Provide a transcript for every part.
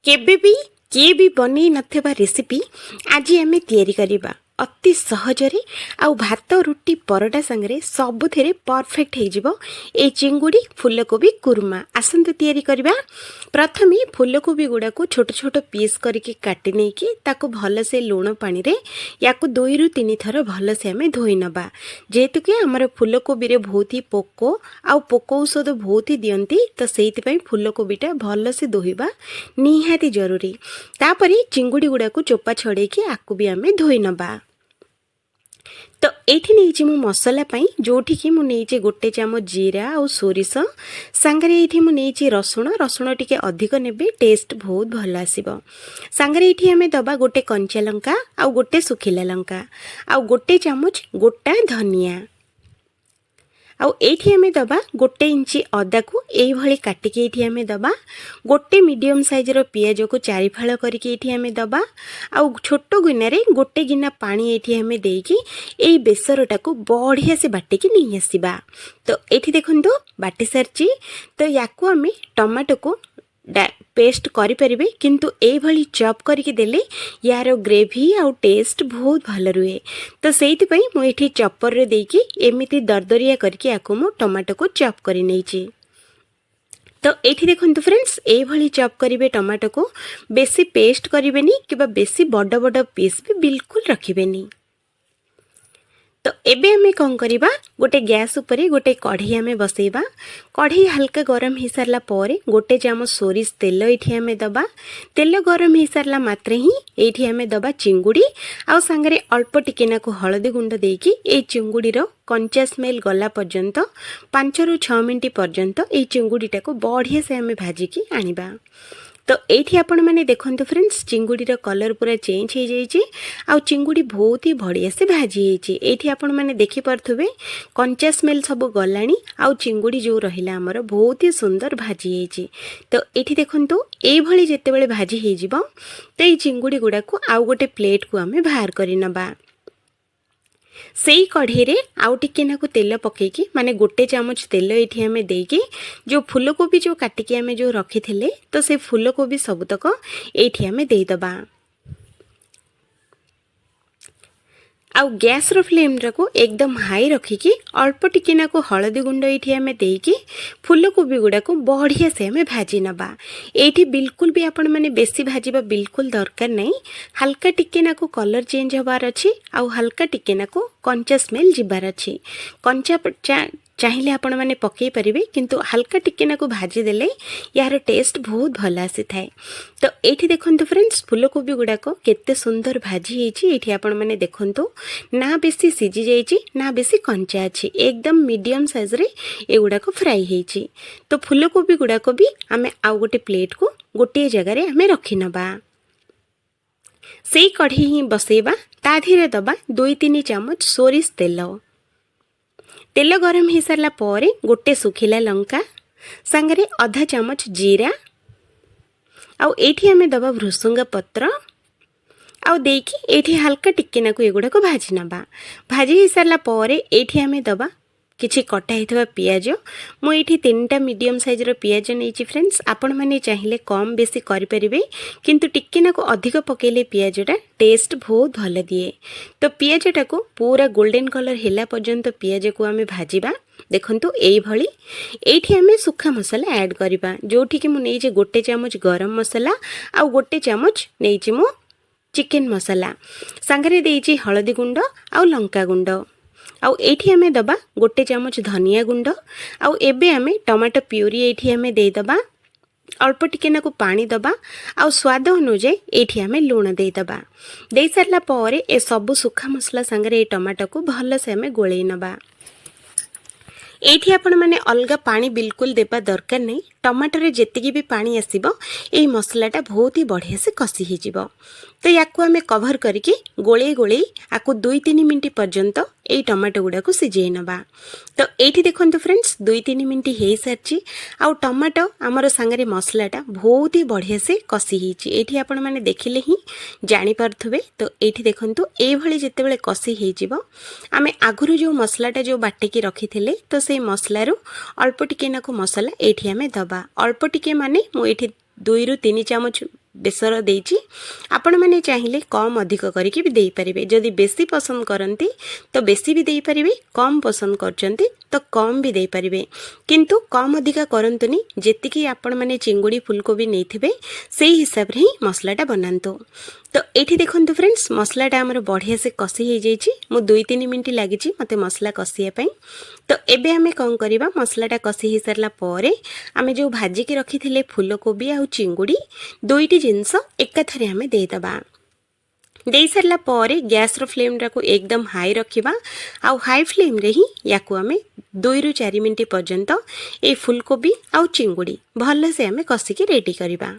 केबे भी किए भी बनै नथिबा रेसिपी आज आम तैयारी करिबा अति सहजरे आउ भात रुटी परोटा संगे सबुथिरे परफेक्ट हो ए चिंगुड़ी फूलकोबी कुर्मा आसंतु तैयारी करिबा। प्रथमे फूलकोबी गुड़ा को छोट छोट पीस करके काटी नहीं कि ताको भल से लुण पानी रे याकु 2 रु 3 थर भल से आम धोई नबा जेहेतु कि आमर फूलकोबी रे बहुत ही पोको आउ पोक औषध बहुत ही दियंती तो सेति पई फूलकोबीटा भल से धोइबा निहाती जरूरी। तापरे चिंगुड़ी गुड़ा को चोपा छड़े कि आकु भी आम धोई नबा। तो एठी नहीं मु मसला पाई जोठी कि मु नहीं गोटे चामच जीरा और सोरिष सांगरे एठी मु नहीं रसुण रसुण टिके अधिक नेबे टेस्ट बहुत भल आसीबो। सांगरे एठी हमें दबा गोटे कंचा लंका आउ गोटे सुखिला लंका आउ गोटे चामच गोटा धनिया आउ एठी हमें दबा गोटे इंची अदा को एई भली काटिके एठी हमें दबा गोटे मीडियम साइज रो पियाज को 4 फाळ करके एठी हमें दबा आउ छोटो गिना रे गोटे गिना पानी एठी हमें देकी एई बेसरटा को बढ़िया से बाटिकी नहीं आसीबा। तो एठी देखंतु बाटी सारची तो याकू हमें टमाटो को पेस्ट करि परिबे किंतु एई भली चॉप करके देले यार ग्रेवी आउ टेस्ट बहुत भल रुए। तो सेति पई मु एठी चॉपर रे देकी एमिति दरदरिया करके आको मु टमाटो को चॉप करि नेछि। तो एठी देखंतु फ्रेंड्स एई भली चॉप करिवे टमाटो को बेसी पेस्ट करिवेनी किबा बेसी बड़ बड़ पीस भी बिल्कुल रखिबेनी। तो एबे हमें कौन करिबा गोटे गैस उपरे गोटे कढ़ी हमें बसैबा कढ़ी हल्का गरम हो सारा पर गोटे चामच सोरिष तेल एठी हमें दबा तेल गरम हो सारा मात्रे ही एठी हमें दबा चिंगुड़ी आउ सांगरे अल्प टिकेना को हळदी गुंड देकी ए चिंगुड़ी रो कंचा स्मेल गला पर्यंत 5 रु 6 मिनिट पर्यंत ए चिंगुड़ीटा को बढ़िया से हमें भाजिकी आनिबा। तो एठी आपण माने देखंतु फ्रेंड्स चिंगुड़ी रो कलर पूरा चेंज हो जाइए आउ चिंगुड़ी बहुत ही बढ़िया से भाजी होइछि। एठी आपण माने देखि परथुबे कंचा स्मेल सब गलानी आउ चिंगुड़ी जो रहिला हमर बहुत ही सुंदर भाजी होइछि। तो एठी देखंतु एई भली जेते बेले भाजी हे जिवो तो ए चिंगुड़ी गुडा को आउ गोटे प्लेट को हमें बाहर करि नबा। सेई कढ़ी रे आउ टिके नाकु तेल पकेकी माने गोटे चामच तेल एठी हमें देकी जो फूलकोबी जो काटिकी हमें जो रखी थिले तो से फूलकोबी सबुतक एठी हमें दे दबा। आउ गैस रो फ्लेम को एकदम हाई रखिकी अल्प टिके नाकु हळदी गुंड एठी हमें देकी फूलकोबी गुडा को बढ़िया से हमें भाजी नबा। एठी बिल्कुल भी आपण माने बेसी भाजीबा बिल्कुल दरकार नहीं हल्का टिके नाकु कलर चेंज होबार अछि आउ हल्का टिके नाकु कंचा स्मेल जिबार अछि। कंचा चाहिए आपण माने पकई परिबे किंतु हल्का टिके नाकु भाजी देले यार टेस्ट बहुत भल आसी थाए। तो एठी देखंतु फ्रेंड्स फूलकोबी गुडा को केते सुंदर भाजी हेछि एठी आपण माने देखंतु ना बेसी सिजी जाइछि ना बेसी कंचा अछि एकदम मीडियम साइज रे एगुडा को फ्राई हेछि। तो फूलकोबी गुडा को भी हमें आउ गोटे प्लेट को गोटे जगह रे हमें रखि नबा। सेई कढ़ी ही बसेबा ता धीरे दबा 2-3 चामच सोरिष तेल तेल गरम हो सारा पर गोटे सुखिला लंका सांगरे आधा चामच जीरा आउ एठी हमें दबा भृसुंगा पत्र आउ देकी एठी हल्का टिके नाकु एगुडा को भाजी नबा। भाजी हो सारा पर एठी हमें दबा किछि कटा हिथबा पियाज मु एठी 3टा मीडियम साइज रो पियाज नेछि फ्रेंड्स आपण माने चाहिले कम बेसी करि परिबे किंतु टिके नाकु अधिक पकेले पियाजटा टेस्ट बहुत भल दिए। तो पियाजटा को पूरा गोल्डन कलर हेला पर्यंत पियाज को आमे भाजीबा। देखंतु एई भली एठी हमें सुखा मसाला ऐड करिबा जोठी कि मु नेछि गोटे चामच गरम मसाला आउ गोटे चामच नेछि मु चिकन मसाला सांगरे देछि हळदी गुंड आउ लंका गुंड आउ एठी हमें दबा गोटे चामच धनिया गुंड आउ एबे हमें टमाटो प्यूरी एठी हमें दे दबा अल्प टिके नाकु पानी दबा आउ स्वाद अनुसार एठी हमें लूण दे दबा। दे सारला पर ए सब सुखा मसला संगे ए टमाटो को भल से हमें गोळेई नबा। एठी आपण माने अलगा पानी बिल्कुल देबा दरकार नहीं टमाटर रे जेतिकी भी पानी आसीबो एई मसलाटा बहुत ही बढ़िया से कसी ही जिवो। तो याकू हमें कवर करके गोले गोले आकु 2-3 मिनिट पर्यंत एई टमाटो गुडा को सिझेई नबा। तो एठी देखंतु फ्रेंड्स 2-3 मिनिट हे सारची आउ टमाटो हमर संगे मसलाटा बहुत ही बढ़िया से कसी हिची एठी आपण माने देखिले ही जानि पारथुबे। तो एठी देखंतु ए भली जेते बेले कसी हे जिवो आमे आगुरु जो मसलाटा जो बाटेकी रखिथिले तो से मसलारू अल्प टिके नाकु मसला एठी हमें दबा अल्प टिके माने मु एठी 2 रु 3 चामच बेसर देइछि आपण माने चाहिए कम अधिक करके भी देई परिबे जदि बेसी पसंद करंती तो बेसी भी देई परिबे कम पसंद करचंती तो कम भी देई परिबे किंतु कम अधिका करंतुनी जेतिकी आपण माने चिंगुड़ी फुलकोबी नेथिबे सेही हिसाब रे ही मसलाटा बनांतो। तो एठी देखंतु फ्रेंड्स मसलाटा हमर बढ़िया से कसी हे जाइछि मु 2-3 मिनिट लागिछि मते मसला कसिया पई। तो एबे हमें कौन करिबा मसलाटा कसी हो सारा पर आम जो भाजिकी रखी फुलकोबी आ चिंगुड़ी दुईटी जिनस एकाथरे आम देदेबा दे सारा पर गैस फ्लेम टाको एकदम हाई रखिबा आउ हाई फ्लेम रे ही याकू आम 2 ରୁ 4 मिनिट पर्यंत ए फुलकोबी आउ चिंगुड़ी भल से आम कसिकी रेडी करिबा।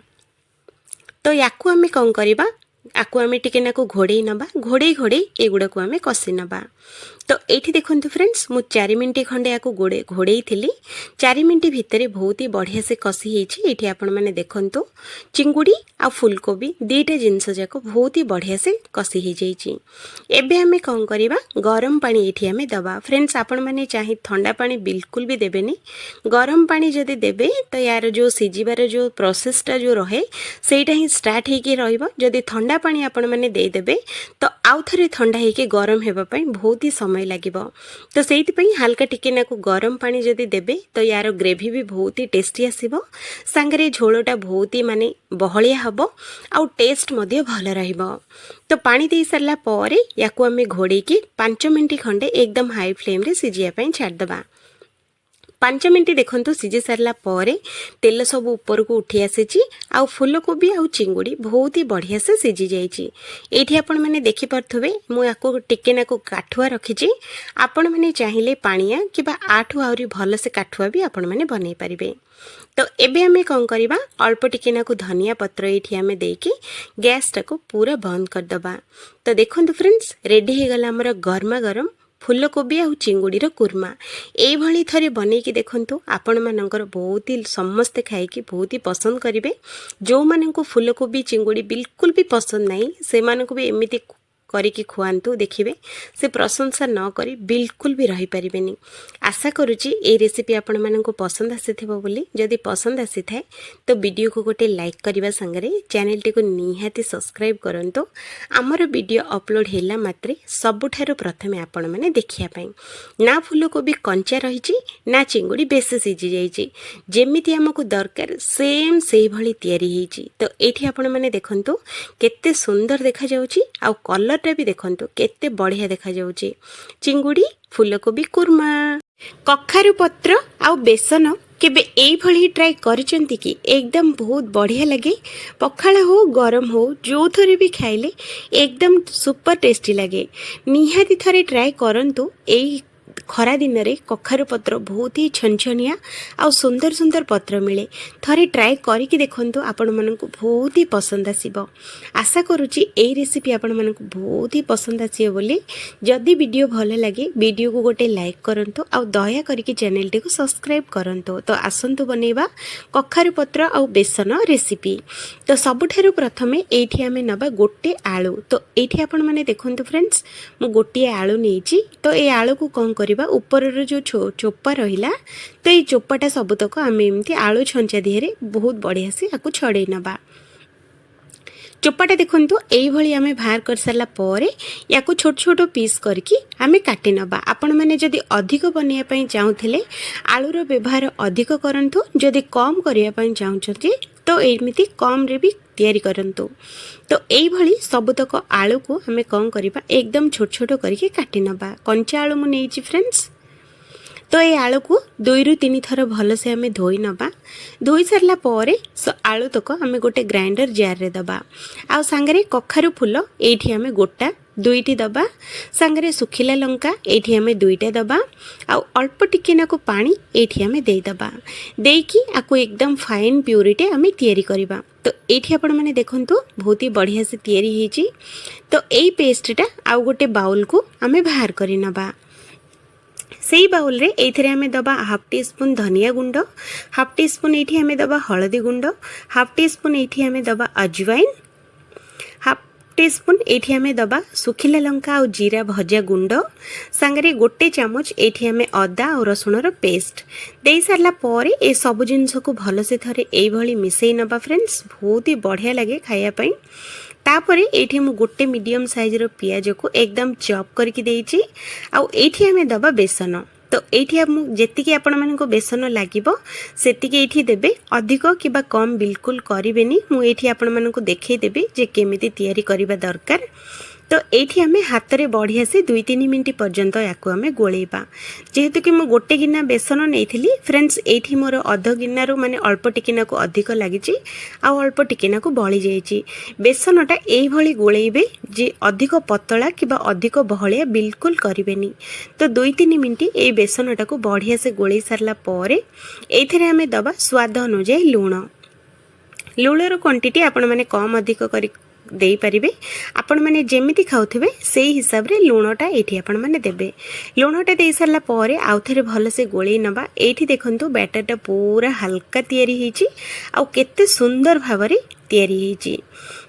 तो याकू आम कौन करिबा आकु आम टिके नाकू घोड़े नबा घोड़े घोड़े एगुड़ा को आम कसी नबा। तो ये देखो फ्रेंड्स मु 4 मिनिट खंडे याकू घोड़े थी 4 मिनिट भितर बहुत ही बढ़िया से कसी ये आपण मैंने देखु चिंगुड़ी आ फुलकोबी दीटा जिनस जाक बहुत ही बढ़िया से कसी हो जाइए। एबे आम कौन करवा गरम पानी ये आम दबा फ्रेंड्स आपण मैंने चाहे ठंडा पानी बिल्कुल भी देवेनि गरम पानी जदि देबे तो यार जो सिझिबार जो प्रोसेसटा जो रहे सेटा ही स्टार्ट होगी रही ठंडा पानी आपण मैंने देदेबे तो आउ थे ठंडा होगी गरम होगापाई बहुत ही समय लगे। तो से हल्का टिके नाकू गरम पानी जदि देबे तो यार ग्रेवी भी बहुत ही टेस्टी आसीबो सांगरे झोलटा बहुत ही माने बहलिया हबो आउ टेस्ट मध्य भल रहिबो। तो पानी दे सारला पर याकू आमे घोड़े की 5 मिनिट खंडे एकदम हाई फ्लेम रे सिझिया पई छाड़दबा। 5 मिनिट देखंतु सिझी सारला पर तेल सब ऊपर को उठी आसी आउ फुलकोबी आउ चिंगुड़ी बहुत ही बढ़िया से सिझी जाइए। ये आपण मैंने देखि पारथबे मु याको टिके नाको काठुआ रखिछि आपण मैंने चाहिए पानिया किबा आठु आउरी भल से काठुआ भी आपण मैंने बनै परिबे। तो एबे आमे कौन करवा अल्प टिके नाको धनिया पत्र ये आमे देकी गैस टाको पूरा बंद कर दबा। तो देखंतु फ्रेंड्स रेडी हो गला हमर गरमा गरम फुलकोबी आ चिंगुड़ीर कुर्मा ये थे बनईकी देखु आपण मानकर बहुत ही समस्ते खाई बहुत ही पसंद करेंगे। जो मानक फुलकोबी चिंगुड़ी बिल्कुल भी पसंद नहीं से मानक भी एमती करिकी खुआंतु देखिए से प्रशंसा न करी बिल्कुल भी रही पारिबेनी। आशा करुच्ची ए रेसिपी आपण मानक पसंद आसीथिबो बोली जदि पसंद आसी थाए तो वीडियो को गोटे लाइक करने संगे चैनल टी को निहाती सब्सक्राइब करंतु आमर वीडियो अपलोड होला मात्रे सबुठारु प्रथमे आपण माने देखिया पई ना फुलकोबी कंचा रही ना चिंगुड़ी बेस सिझी जाइए जेमिति हमको दरकार सेम से भली तैयारी होइछि। तो एठी आपण माने देखंतु केते सुंदर देखा जाउछि आ कलर भी देखंतु केते बढ़िया देखा जाउछि चिंगुड़ी फुलकोबी कुर्मा। कखारु पत्र आ बेसन केबे एई भली ट्राई करचंती कि एकदम बहुत बढ़िया लगे पखाळ हो गरम हो जो थरे भी खाइले एकदम सुपर टेस्टी लगे। निहाती थरे ट्राई करंतु एई खरा दिन रे कखारु पत्र बहुत ही छनछनिया आ सुंदर सुंदर पत्र मिले थरे ट्राई करके देखंतु आपण मानकु बहुत ही पसंद आसीबो। आशा करूची एई रेसिपी आपण मानकु बहुत ही पसंद आसीबो बोली जदि वीडियो भल लगे वीडियो को गोटे लाइक करंतु आ दया करके चैनल टी को सब्सक्राइब करंतु। तो आसंतु बनेबा कखारु पत्र आ बेसन रेसिपी। तो सबुठारु प्रथमे एठी आमे नबा गोटे आलू। तो एठी आपण माने देखंतु फ्रेंड्स मु गोटे आलू नेची तो ए आलू को कोन करबा ऊपर जो चोपा रहिला तो ये चोपाटा सबुतक आम एमती आलू छंचा दिहरे बहुत बढ़िया से आपको छड़े नबा। चोपाटा देखंतु एई भली आमे बाहर कर सारला पर याकू छोट छोट पीस करके आमे काटी नबा। आपण माने जदि अधिक बनिया पई चाहुथिले आलूर व्यवहार अधिक करंतु जदि कम करिया पई चाहुछथि तो एमिति कम रे भी तैयारी करंतु। तो एई भली सबुतक आलू को हमें कौन करबा एकदम छोट छोट करके काटी नबा। कंचा आलू मु नेइछि फ्रेंड्स। तो ये आलू को 2 ରୁ 3 थर भल से आमे धोई नबा। धोई सारला पर आलू तक आमे गोटे ग्राइंडर जार रे दबा आ सांगरे कखारु फूल एठी आमे गोटा 2टी दबा सांगरे सुखिला लंका एठी आमे 2टा दबा आ अल्प टिके नाको पानी एठी आमे देई दबा देकी आको एकदम फाइन प्यूरिटी आमे तैयारी करबा। तो एठी आपण माने देखंतु बहुत ही बढ़िया से तैयारी हेची। तो एई पेस्टटा आ गोटे बाउल को आमे बाहर करि नबा। सेई बाउल रे एथिरे आमे दबा हाफ टी स्पून धनिया गुंड हाफ टी स्पून एठी आमे दबा हळदी गुंड हाफ टी स्पून एठी आमे दबा अजवाइन टीस्पून एठी आमे दबा सुखिला लंका और जीरा भजा गुंड सांगरे 1 चामच एठी आमे अदा और रसुण रो पेस्ट दे सारला परे ए सब जिंस को भल से थरे एई भली मिसई नबा फ्रेंड्स। बहुत ही बढ़िया लगे खाया पई। तापरे एठी मु 1 मीडियम साइज रो पियाज को एकदम चॉप करके देइची। आ एठी आमे दबा बेसन। तो ये जी आपण मानक बेसन लगे से देवे अधिक कि कम बिल्कुल करेनि। मुझे आपण मानक देखईदेवी जे केमिति तैयारी करबा दरकार। तो ये आम हाथ में बढ़िया से 2-3 मिनट पर्यंत या गोलेबा। जेहेतु कि मुझे 1 गिना बेसन नहीं फ्रेंड्स, ये मोर अध गिनारू माने अल्प टिकिना को अधिक लगी अल्प टिकिना को बड़ी जाइए। बेसनटा यही गोलेबे जे अधिक पतला कि अधिक बहलिया बिल्कुल करेनि। तो 2-3 मिनट ये बेसनटा को बढ़िया से गोले सारला परे एथिरे आमे दबा स्वाद अनुसार लुण। लुणर क्वांटिटी आपण माने कम अधिक कर दे पारिबे। आपण माने जेमिति खाउथिबे से हिसाब रे लुणटा एठी आपण माने देबे। लुणटा दे सारला परे आउथरे भल से गोळी नबा। एठी देखंतु बैटरटा पूरा हल्का तयारी हिची आ केते सुंदर भावरे तयारी हिची।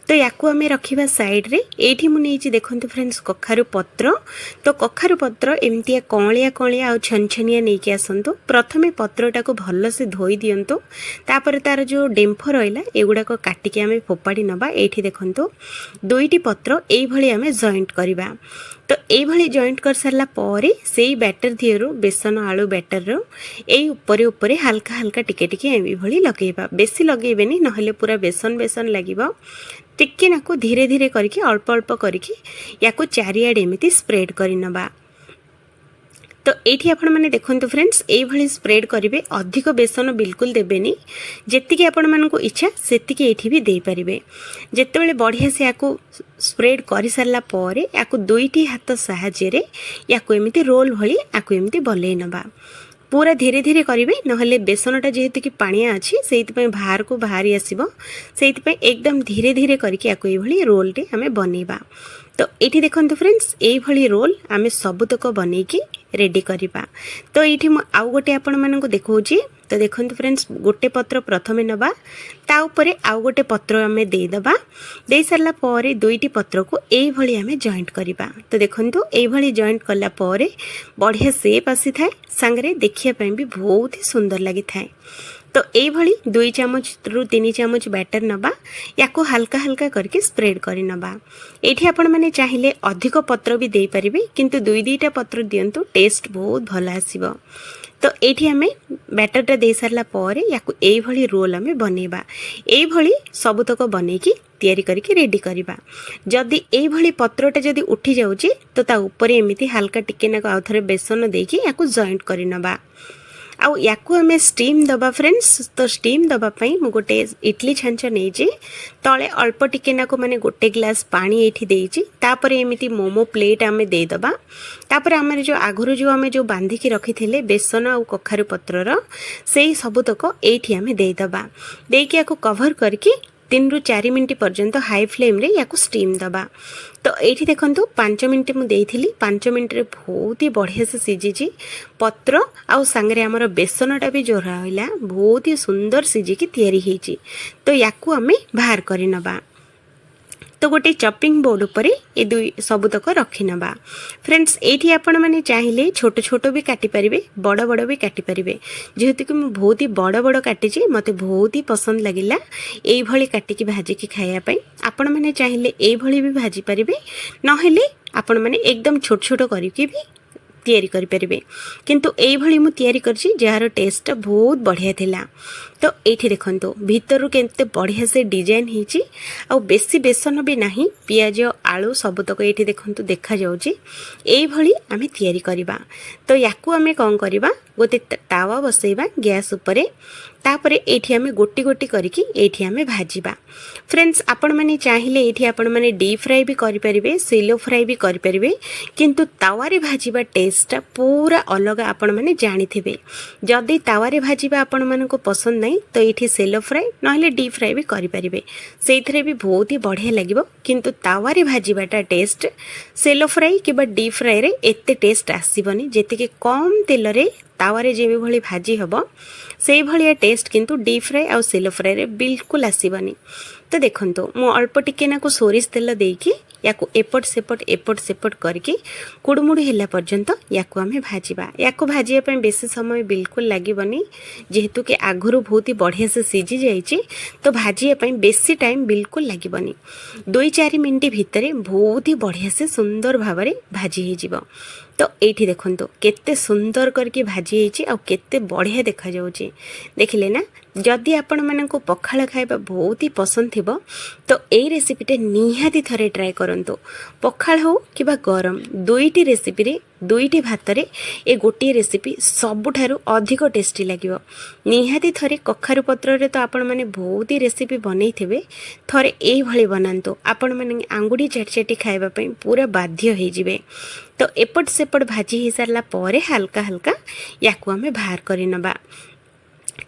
तो याकू आमे रखिबा साइड रे। एठी मु नेछि देखंतु फ्रेंड्स कखारु पत्र। तो कखारु पत्र एमतिया कळिया कळिया आ छनछनिया नै के आसंतु। प्रथमे पत्रटा को भल से धोई दियंतु। तापर तार जो डेम्फ रहिला एगुडा को काटि के आमे फोपाडी नबा। एठी देखंतु 2टी पत्र एई भली आमे जॉइंट करबा। तो एई भली जॉइंट कर सारला परे सेई बैटर दियरो बेसन आलू बैटर रो एई ऊपरे ऊपरे हल्का हल्का टिके टिके एई भली लगेबा। बेसी लगेबेनी नहले पूरा बेसन बेसन लागिबो। टिके नाको धीरे धीरे करके अल्प अल्प करके याको चारिआडे एमिति स्प्रेड करि नबा। तो एठी आपण माने देखंतु फ्रेंड्स एई भली स्प्रेड करिवे। अधिक बेसन बिल्कुल देबेनी। जेतिके आपण मानको इच्छा सेतिके एठी भी दे परिबे। जेतेबेले बढ़िया से याको स्प्रेड करि सारला परे याको 2टी हाथ सहाय्य रे याको एमिति रोल भली याको एमिति बले नबा। पूरा धीरे धीरे करेंगे नहले बेसनटा जेहेतु कि पानिया अच्छी से बाहर को बाहरी आसो से एकदम धीरे धीरे करके ये रोल टे आम बनइबा। तो ये देखो फ्रेंड्स ये रोल आम सबुतक बनईकी रेडी करवा। तो ये आउ गोटे आपण मानक देखौची। तो देखो फ्रेंड्स गोटे पत्र प्रथमे नबा ता उपरे आउ गोटे पत्र आम देदेबा। दे सारला परे 2टी पत्र को एई भली आम जॉइंट करवा। तो देखो ये जॉइंट कला परे बढ़िया सेप आसी थाए सांगरे देखिया पई भी बहुत ही सुंदर लगी थाए। तो ये भली 2 चामच रु 3 चामच बैटर नबा याको हल्का हल्का करके स्प्रेड करि नबा। एठी आपण माने चाहिले अधिक पत्र भी दे परिबे किंतु 2-2टा पत्र दियंतु टेस्ट बहुत भल आसीबो। तो एठी आमे बैटरटा दे सारला परे याको एई भली रोल आमे बनेबा। एई भली सबुतक बनेकी तैयारी करके रेडी करवा। जदि एई भली पत्रटा जदि उठी जाउची तो ता ऊपर एमिति हल्का टिके ना आउथरे बेसन देकी याको जॉइंट करि नबा। आउ याकू आमे स्टीम दबा फ्रेंड्स। तो स्टीम दबा पई मु गोटे इडली छांच नेची तले अल्प टिके ना को माने 1 ग्लास पानी एठी देइची। तापर एमिति मोमो प्लेट आमे दे दबा। तापर आमे जो आगुरु जो आमे जो बांधी की रखिथिले बेसन आ कखारु पत्रर सेही सबुतक एठी आमे दे दबा। देकी याको कवर करके 3 रु 4 मिनट पर्यंत हाई फ्लेम रे याको स्टीम दबा। तो ये देखो 5 मिनट मुझे 5 मिनट रे बहुत ही बढ़िया से सीझी पत्र आउ सांगरे आमर बेसनटा भी जो रहा बहुत ही सुंदर सीझिकी तैयारी होइची। तो याकू आमे बाहर करि नबा। तो गोटे चॉपिंग बोर्ड उपरे ये 2 सबुतक रखी नबा। फ्रेंड्स एठी आपण माने चाहिले छोट छोट भी काटी परिबे बड़ बड़ भी काटी परिबे। जेहेतु कि मैं बहुत ही बड़ बड़ काटिची मते बहुत ही पसंद लगिला एई भली काटिकी भाजिकी खाया पई। आपण माने चाहिले एई भली भी भाजी परिबे नहेले आपण माने एकदम छोट छोट करिके भी तैयारी करि परिबे। किंतु एई भली मु तैयारी करची जार टेस्ट बहुत बढ़िया थिला। तो ये देखो भीतर केते बढ़िया से डिजाइन होती आ बेसी बेसन भी नहीं पियाज आलू सबुतक ये देखो देखा जाऊँगी यही आम तैयारी करवा। तो याकू आम कौन करवा गोटे तावा बसैबा गैस उपरे तापरे एठी आमे गोटी गोटी करके एठी आमे भाजीबा। फ्रेंड्स आपण माने चाहिले एठी आपण माने डीप फ्राई भी करि परिबे सेलो फ्राई भी करि परिबे किंतु तावारे भाजीबा टेस्ट पूरा अलग आपण माने जानि थिबे। जदी तावारे भाजीबा आपण मानको पसंद नहीं तो एठी सेलो फ्राई नहले डीप फ्राई भी करि परिबे सेइथरे भी बहुत ही बढ़िया लागिबो। किंतु तावारे भाजीबाटा टेस्ट सेलो फ्राई किबा डीप फ्राई रे एते टेस्ट आसीबनी जेते के कम तेल रे तावारे जे भली भाजी हबो सेई भलिया टेस्ट किंतु डीप फ्राए आ सेलो फ्राए रे बिल्कुल आसीबनी। तो देखंतु मु अल्प टिके नाकु सोरिष तेल देकी याकु एपट सेपट करके कुड़मुड़ी होला पर्यंत याकु आमे भाजिबा। याकु भाजिया पय बेसी समय बिल्कुल लागिबनी जेहेतु के आगुरु बहुत ही बढ़िया से सिझी जाइछि तो भाजिया पय बेसी टाइम बिल्कुल लागिबनी। 2-4 मिनिट भितरे बहुत ही बढ़िया से सुंदर भावरे भाजी हे जिवो। तो एठी देखंतु केते सुंदर करके भाजी हेछि आ केते बढ़िया देखा जाउछि देखिले ना। जदि आपण माननको पखाळ खाइबा बहुत ही पसंद थिबो तो एई रेसिपीटे निहाती थरे ट्राई करंतु। पखाळ हो किबा गरम दुईटी रेसिपी रे दुईटी भात रे ए गोटी रेसिपी सबुठारु अधिक टेस्टी लागिवो। निहाती थरे कखारु पत्र रे तो आपण माने बहुत ही रेसिपी बनै थिबे, थरे एई भली बनांतु आपण माने आंगुडी चाटचाटी खाइबा पई पूरा बाध्य हे जिवे। तो एपट सेपट भाजी हे सारला परे हल्का हल्का याकु आमे बाहर करि नबा।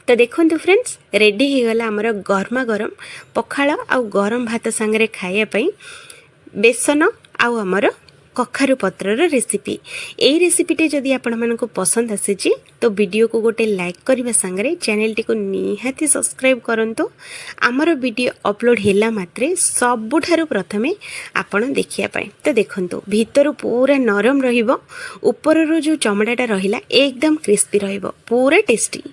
तो देखंतु फ्रेंड्स रेडी हो गला हमर गरमा गरम पखाळ आ गरम भात संगे खाइया पई बेसन आ हमर कखारु पत्रर रेसिपी। एई रेसिपीटे जदि आपण मानको पसंद आसीची तो वीडियो को गोटे लाइक करबा संगे चैनल टी को निहाती सब्सक्राइब करंतु। आमर वीडियो अपलोड होला मात्रे सबुठारु प्रथमे आपण देखिया पाए। तो देखंतु भीतर पूरा नरम रहिबो, ऊपर रो जो चमड़ाटा रहिला एकदम क्रिस्पी रहिबो, पूरा टेस्टी।